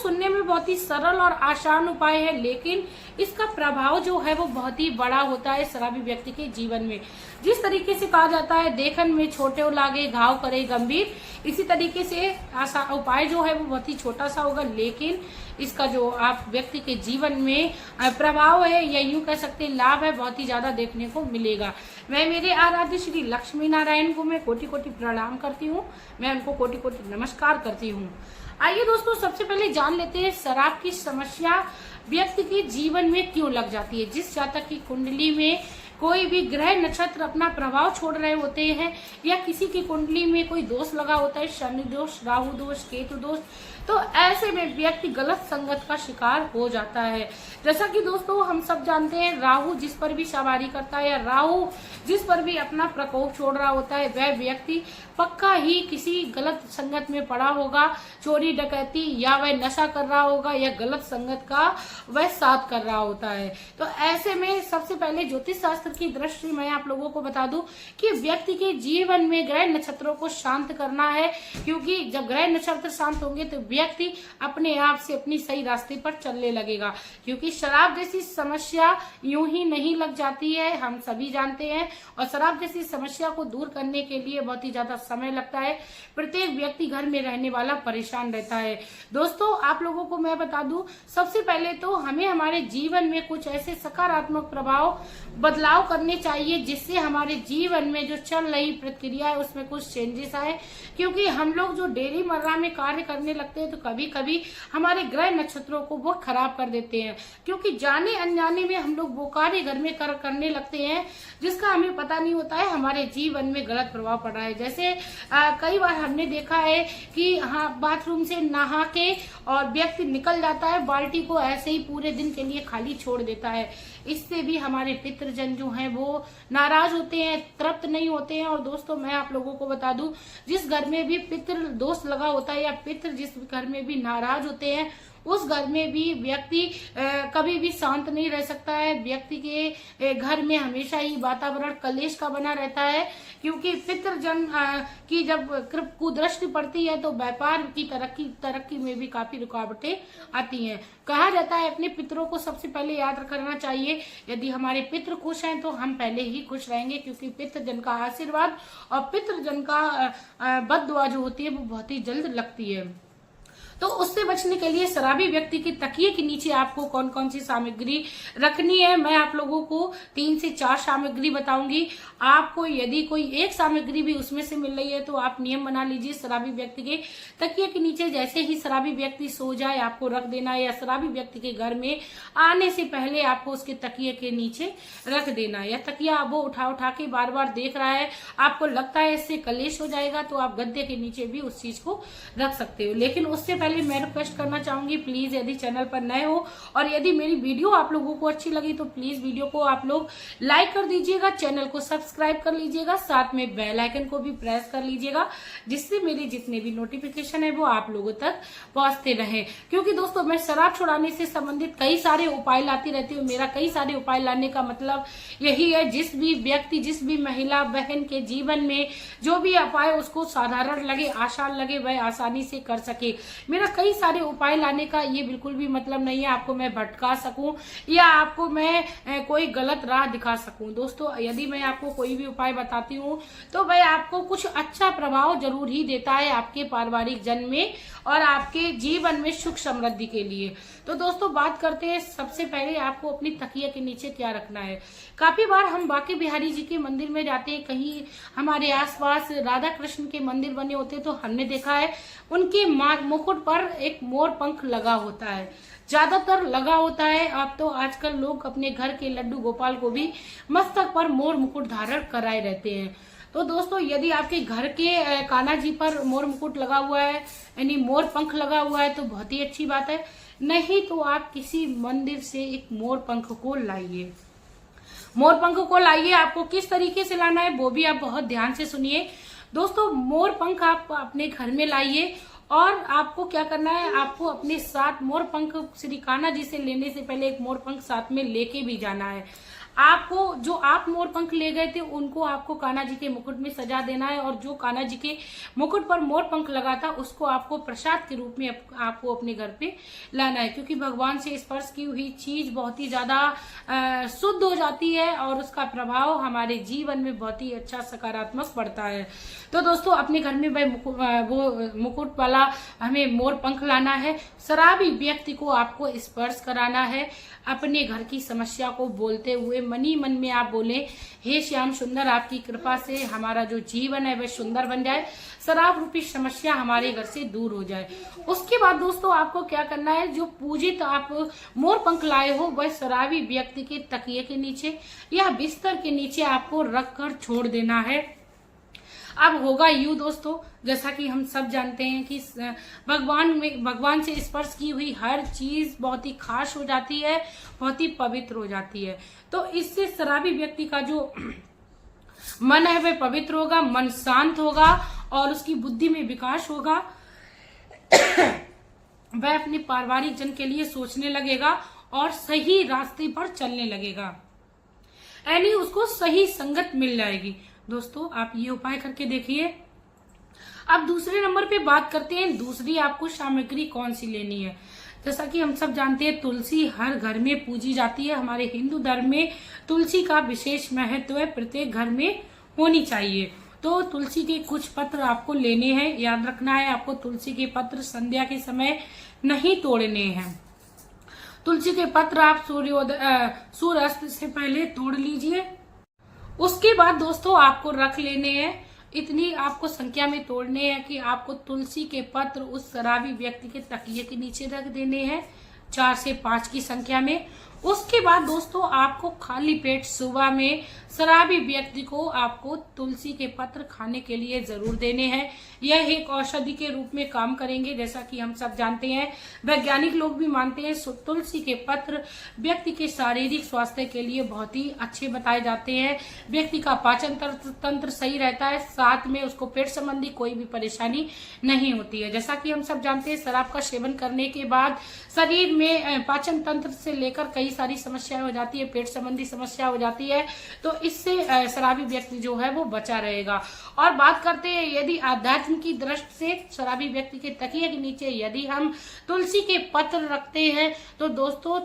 सुनने में बहुत ही सरल और आसान उपाय है, लेकिन इसका प्रभाव जो है वो बहुत ही बड़ा होता है शराबी व्यक्ति के जीवन में। जिस तरीके से कहा जाता है देखन में छोटे लागे घाव करे गंभीर, इसी तरीके से उपाय जो है वो बहुत ही छोटा सा होगा, लेकिन इसका जो आप व्यक्ति के जीवन में प्रभाव है या यूं कह सकते हैं लाभ है, बहुत ही ज्यादा देखने को मिलेगा। मैं मेरे आराध्य श्री लक्ष्मी नारायण को मैं कोटि कोटि प्रणाम करती हूँ, मैं उनको कोटि कोटि नमस्कार करती हूँ। आइए दोस्तों, सबसे पहले जान लेते हैं शराब की समस्या व्यक्ति के जीवन में क्यों लग जाती है। जिस जातक की कुंडली में कोई भी ग्रह नक्षत्र अपना प्रभाव छोड़ रहे होते हैं या किसी की कुंडली में कोई दोष लगा होता है, शनि दोष, राहु दोष, केतु दोष, तो ऐसे में व्यक्ति गलत संगत का शिकार हो जाता है। जैसा कि दोस्तों हम सब जानते हैं, राहु जिस पर भी सवारी करता है या राहु जिस पर भी अपना प्रकोप छोड़ रहा होता है, वह व्यक्ति पक्का ही किसी गलत संगत में पड़ा होगा, चोरी डकैती, या वह नशा कर रहा होगा या गलत संगत का वह साथ कर रहा होता है। तो ऐसे में सबसे पहले ज्योतिष शास्त्र की दृष्टि मैं आप लोगों को बता दूं कि व्यक्ति के जीवन में ग्रह नक्षत्रों को शांत करना है, क्योंकि जब ग्रह नक्षत्र शांत होंगे तो व्यक्ति अपने आप से अपनी सही रास्ते पर चलने लगेगा। क्योंकि शराब जैसी समस्या यूं ही नहीं लग जाती है, हम सभी जानते हैं, और शराब जैसी समस्या को दूर करने के लिए बहुत ही ज्यादा समय लगता है। प्रत्येक व्यक्ति घर में रहने वाला परेशान रहता है। दोस्तों आप लोगों को मैं बता दूं, सबसे पहले तो हमें हमारे जीवन में कुछ ऐसे सकारात्मक प्रभाव बदलाव करने चाहिए जिससे हमारे जीवन में जो चल रही प्रक्रिया है उसमें कुछ चेंजेस आए। क्योंकि हम लोग जो डेली मर्रा में कार्य करने लगते हैं तो कभी कभी हमारे ग्रह नक्षत्रों को वो खराब कर देते हैं, क्योंकि जाने अनजाने में हम लोग वो कार्य घर में करने लगते हैं जिसका हमें पता नहीं होता है हमारे जीवन में गलत प्रभाव पड़ रहा है। जैसे कई बार हमने देखा है कि हाँ, बाथरूम से नहा के और व्यक्ति निकल जाता है, बाल्टी को ऐसे ही पूरे दिन के लिए खाली छोड़ देता है। इससे भी हमारे पितृजन जो हैं वो नाराज होते हैं, तृप्त नहीं होते हैं। और दोस्तों मैं आप लोगों को बता दूं, जिस घर में भी पितृ दोष लगा होता है या पितृ जिस घर में भी नाराज होते हैं, उस घर में भी व्यक्ति कभी भी शांत नहीं रह सकता है। व्यक्ति के घर में हमेशा ही वातावरण कलेश का बना रहता है, क्योंकि पितृजन की जब कुदृष्टि पड़ती है तो व्यापार की तरक्की में भी काफी रुकावटें आती हैं। कहा जाता है अपने पितरों को सबसे पहले याद करना चाहिए। यदि हमारे पितृ खुश हैं तो हम पहले ही खुश रहेंगे, क्योंकि पितृजन का आशीर्वाद और पितृजन का बद्दुआ जो होती है वो बहुत ही जल्द लगती है। तो उससे बचने के लिए शराबी व्यक्ति के तकिए के नीचे आपको कौन कौन सी सामग्री रखनी है, मैं आप लोगों को 3 से 4 सामग्री बताऊंगी। आपको यदि कोई एक सामग्री भी उसमें से मिल रही है तो आप नियम बना लीजिए, शराबी व्यक्ति के तकिए के नीचे जैसे ही शराबी व्यक्ति सो जाए आपको रख देना है, या शराबी व्यक्ति के घर में आने से पहले आपको उसके तकिए के नीचे रख देना है। या तकिया वो उठा के बार बार देख रहा है, आपको लगता है इससे कलेश हो जाएगा, तो आप गद्दे के नीचे भी उस चीज को रख सकते हो। लेकिन उससे पहले मैं रिक्वेस्ट करना चाहूंगी, प्लीज यदि चैनल पर नए हो और यदि मेरी वीडियो आप लोगों को अच्छी लगी तो प्लीज वीडियो को आप लोग लाइक कर दीजिएगा, चैनल को सब्सक्राइब कर लीजिएगा, साथ में बेल आइकन को भी प्रेस कर लीजिएगा, जिससे मेरे जितने भी नोटिफिकेशन है वो आप लोगों तक पहुंचते रहे। क्योंकि दोस्तों मैं शराब छुड़ाने से संबंधित कई सारे उपाय लाती रहती हूँ। मेरा कई सारे उपाय लाने का मतलब यही है, जिस भी व्यक्ति, जिस भी महिला बहन के जीवन में जो भी उपाय उसको साधारण लगे, आसान लगे, वह आसानी से कर सके। मेरा कई सारे उपाय लाने का ये बिल्कुल भी मतलब नहीं है आपको मैं भटका सकूं या आपको मैं कोई गलत राह दिखा सकूं। दोस्तों यदि मैं आपको कोई भी उपाय बताती हूं तो वह आपको कुछ अच्छा प्रभाव जरूर ही देता है आपके पारिवारिक जन में और आपके जीवन में सुख समृद्धि के लिए। तो दोस्तों बात करते हैं, सबसे पहले आपको अपनी तकिया के नीचे क्या रखना है। काफी बार हम बांके बिहारी जी के मंदिर में जाते हैं, कहीं हमारे आसपास राधा कृष्ण के मंदिर बने होते हैं, तो हमने देखा है उनके मुकुट पर एक मोर पंख लगा होता है, ज्यादातर लगा होता है। अब तो आजकल लोग अपने घर के लड्डू गोपाल को भी मस्तक पर मोर मुकुट धारण कराए रहते हैं। तो दोस्तों यदि आपके घर के कान्हा जी पर मोर मुकुट लगा हुआ है, यानी मोर पंख लगा हुआ है, तो बहुत ही अच्छी बात है। नहीं तो आप किसी मंदिर से एक मोर पंख को लाइए। मोर पंख को लाइए, आपको किस तरीके से लाना है वो भी आप बहुत ध्यान से सुनिए। दोस्तों मोर पंख आप अपने घर में लाइए और आपको क्या करना है, आपको अपने साथ मोर पंख श्री कान्हा जी से लेने से पहले एक मोर पंख साथ में लेके भी जाना है। आपको जो आप मोर पंख ले गए थे उनको आपको कान्हा जी के मुकुट में सजा देना है, और जो कान्हा जी के मुकुट पर मोर पंख लगा था उसको आपको प्रसाद के रूप में आपको अपने घर पे लाना है, क्योंकि भगवान से स्पर्श की हुई चीज बहुत ही ज्यादा शुद्ध हो जाती है और उसका प्रभाव हमारे जीवन में बहुत ही अच्छा सकारात्मक पड़ता है। तो दोस्तों अपने घर में वो मुकुट वाला हमें मोर पंख लाना है, शराबी व्यक्ति को आपको स्पर्श कराना है, अपने घर की समस्या को बोलते हुए मनी मन में आप बोले, हे श्याम सुंदर आपकी कृपा से हमारा जो जीवन है वह सुंदर बन जाए, शराब रूपी समस्या हमारे घर से दूर हो जाए। उसके बाद दोस्तों आपको क्या करना है, जो पूजित आप मोर पंख लाए हो वह शराबी व्यक्ति के तकिए के नीचे या बिस्तर के नीचे आपको रख कर छोड़ देना है। अब होगा यूं दोस्तों, जैसा कि हम सब जानते हैं कि भगवान से स्पर्श की हुई हर चीज बहुत ही खास हो जाती है, बहुत ही पवित्र हो जाती है। तो इससे शराबी व्यक्ति का जो मन है वह पवित्र होगा, मन शांत होगा और उसकी बुद्धि में विकास होगा। वह अपने पारिवारिक जन के लिए सोचने लगेगा और सही रास्ते पर चलने लगेगा, यानी उसको सही संगत मिल जाएगी। दोस्तों आप ये उपाय करके देखिए। अब दूसरे नंबर पे बात करते हैं, दूसरी आपको सामग्री कौन सी लेनी है। जैसा कि हम सब जानते हैं तुलसी हर घर में पूजी जाती है। हमारे हिंदू धर्म में तुलसी का विशेष महत्व है, प्रत्येक घर में होनी चाहिए। तो तुलसी के कुछ पत्र आपको लेने हैं, याद रखना है आपको तुलसी के पत्र संध्या के समय नहीं तोड़ने हैं। तुलसी के पत्र आप सूर्यास्त से पहले तोड़ लीजिए। उसके बाद दोस्तों आपको रख लेने हैं, इतनी आपको संख्या में तोड़ने हैं कि आपको तुलसी के पत्र उस शराबी व्यक्ति के तकिए के नीचे रख देने हैं, 4 से 5 की संख्या में। उसके बाद दोस्तों आपको खाली पेट सुबह में शराबी व्यक्ति को आपको तुलसी के पत्र खाने के लिए जरूर देने हैं। यह एक औषधि के रूप में काम करेंगे। जैसा कि हम सब जानते हैं, वैज्ञानिक लोग भी मानते हैं तुलसी के पत्र व्यक्ति के शारीरिक स्वास्थ्य के लिए बहुत ही अच्छे बताए जाते हैं। व्यक्ति का पाचन तंत्र सही रहता है, साथ में उसको पेट संबंधी कोई भी परेशानी नहीं होती है। जैसा कि हम सब जानते हैं शराब का सेवन करने के बाद शरीर में पाचन तंत्र से लेकर कई सारी समस्याएं हो जाती है, पेट संबंधी समस्या हो जाती है। तो इससे शराबी व्यक्ति जो है वो बचा रहेगा। और बात करते हैं यदि आध्यात्म की दृष्टि से शराबी व्यक्ति के तकिए के नीचे यदि हम तुलसी के पत्र रखते हैं तो दोस्तों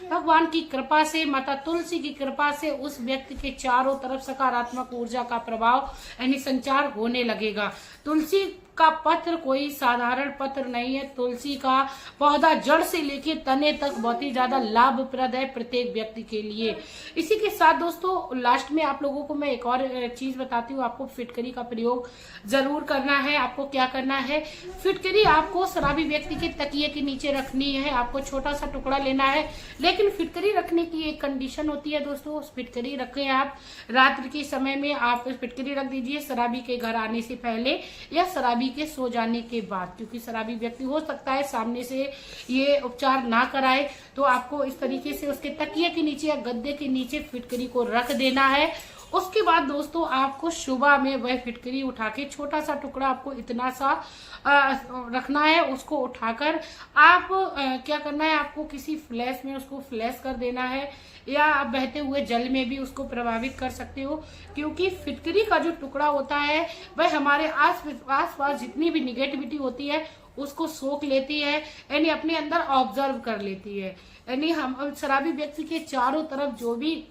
भगवान की कृपा से, माता तुलसी की कृपा से उस व्यक्ति के चारों तरफ सकारात्मक ऊर्जा का प्रभाव यानी संचार होने लगेगा। तुलसी का पत्र कोई साधारण पत्र नहीं है। तुलसी का पौधा जड़ से लेकर तने तक बहुत ही ज्यादा लाभप्रद है प्रत्येक व्यक्ति के लिए। इसी के साथ दोस्तों लास्ट में आप लोगों को मैं एक और चीज बताती हूँ, आपको फिटकरी का प्रयोग जरूर करना है। आपको क्या करना है, फिटकरी आपको शराबी व्यक्ति के तकिए के नीचे रखनी है। आपको छोटा सा टुकड़ा लेना है, लेकिन फिटकरी रखने की एक कंडीशन होती है दोस्तों। फिटकरी रखें आप रात्रि के समय में, आप फिटकरी रख दीजिए शराबी के घर आने से पहले या शराबी के सो जाने के बाद, क्योंकि शराबी व्यक्ति हो सकता है सामने से ये उपचार ना कराए। तो आपको इस तरीके से उसके तकिए के नीचे या गद्दे के नीचे फिटकरी को रख देना है। उसके बाद दोस्तों आपको सुबह में वह फिटकरी उठा के, छोटा सा टुकड़ा आपको इतना सा रखना है, उसको उठाकर आप क्या करना है, आपको किसी फ्लैश में उसको फ्लैश कर देना है या आप बहते हुए जल में भी उसको प्रभावित कर सकते हो। क्योंकि फिटकरी का जो टुकड़ा होता है वह हमारे आस पास जितनी भी निगेटिविटी होती है उसको सोख लेती है, यानी अपने अंदर ऑब्जर्व कर लेती है। यानी हम शराबी व्यक्ति के चारों तरफ जो भी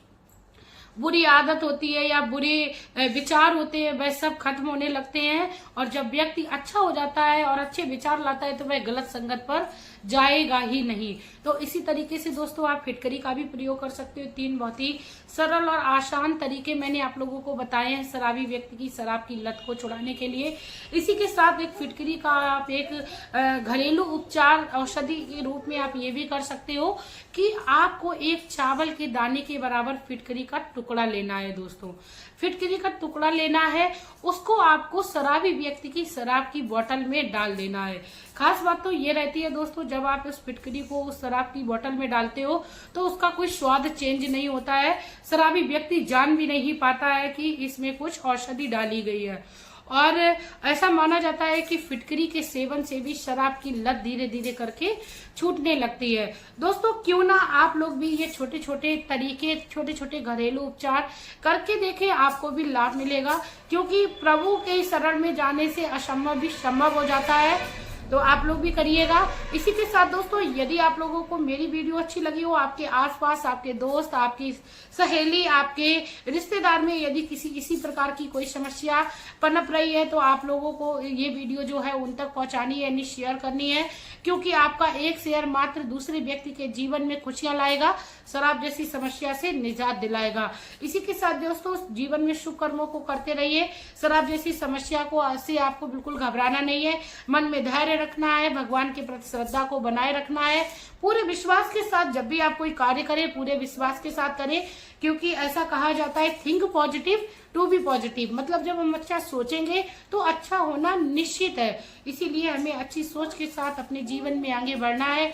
बुरी आदत होती है या बुरे विचार होते हैं वह सब खत्म होने लगते हैं। और जब व्यक्ति अच्छा हो जाता है और अच्छे विचार लाता है तो वह गलत संगत पर जाएगा ही नहीं। तो इसी तरीके से दोस्तों आप फिटकरी का भी प्रयोग कर सकते हो। 3 बहुत ही सरल और आसान तरीके मैंने आप लोगों को बताए हैं शराबी व्यक्ति की शराब की लत को छुड़ाने के लिए। इसी के साथ एक फिटकरी का आप एक घरेलू उपचार औषधि के रूप में आप ये भी कर सकते हो कि आपको एक चावल के दाने के बराबर फिटकरी का टुकड़ा लेना है दोस्तों। फिटकरी का टुकड़ा लेना है, उसको आपको शराबी व्यक्ति की शराब की बोतल में डाल देना है। खास बात तो ये रहती है दोस्तों, जब आप उस फिटकरी को उस शराब की बोतल में डालते हो तो उसका कोई स्वाद चेंज नहीं होता है। शराबी व्यक्ति जान भी नहीं पाता है कि इसमें कुछ औषधि डाली गई है। और ऐसा माना जाता है कि फिटकरी के सेवन से भी शराब की लत धीरे धीरे करके छूटने लगती है। दोस्तों क्यों ना आप लोग भी ये छोटे छोटे तरीके, छोटे छोटे घरेलू उपचार करके देखें, आपको भी लाभ मिलेगा, क्योंकि प्रभु के शरण में जाने से असंभव भी संभव हो जाता है। तो आप लोग भी करिएगा। इसी के साथ दोस्तों, यदि आप लोगों को मेरी वीडियो अच्छी लगी हो, आपके आसपास, आपके दोस्त, आपकी सहेली, आपके रिश्तेदार में यदि किसी प्रकार की कोई समस्या पनप रही है, तो आप लोगों को ये वीडियो जो है उन तक पहुंचानी है, शेयर करनी है, क्योंकि आपका एक शेयर मात्र दूसरे व्यक्ति के जीवन में खुशियां लाएगा, शराब जैसी समस्या से निजात दिलाएगा। इसी के साथ दोस्तों, जीवन में शुभ कर्मों को करते रहिए। शराब जैसी समस्या को से आपको बिल्कुल घबराना नहीं है, मन में धैर्य रखना है, भगवान के प्रति श्रद्धा को बनाए रखना है। पूरे विश्वास के साथ जब भी आप कोई कार्य करें, पूरे विश्वास के साथ करें, क्योंकि ऐसा कहा जाता है think positive to be positive, मतलब जब हम अच्छा सोचेंगे तो अच्छा होना निश्चित है। इसीलिए हमें अच्छी सोच के साथ अपने जीवन में आगे बढ़ना है।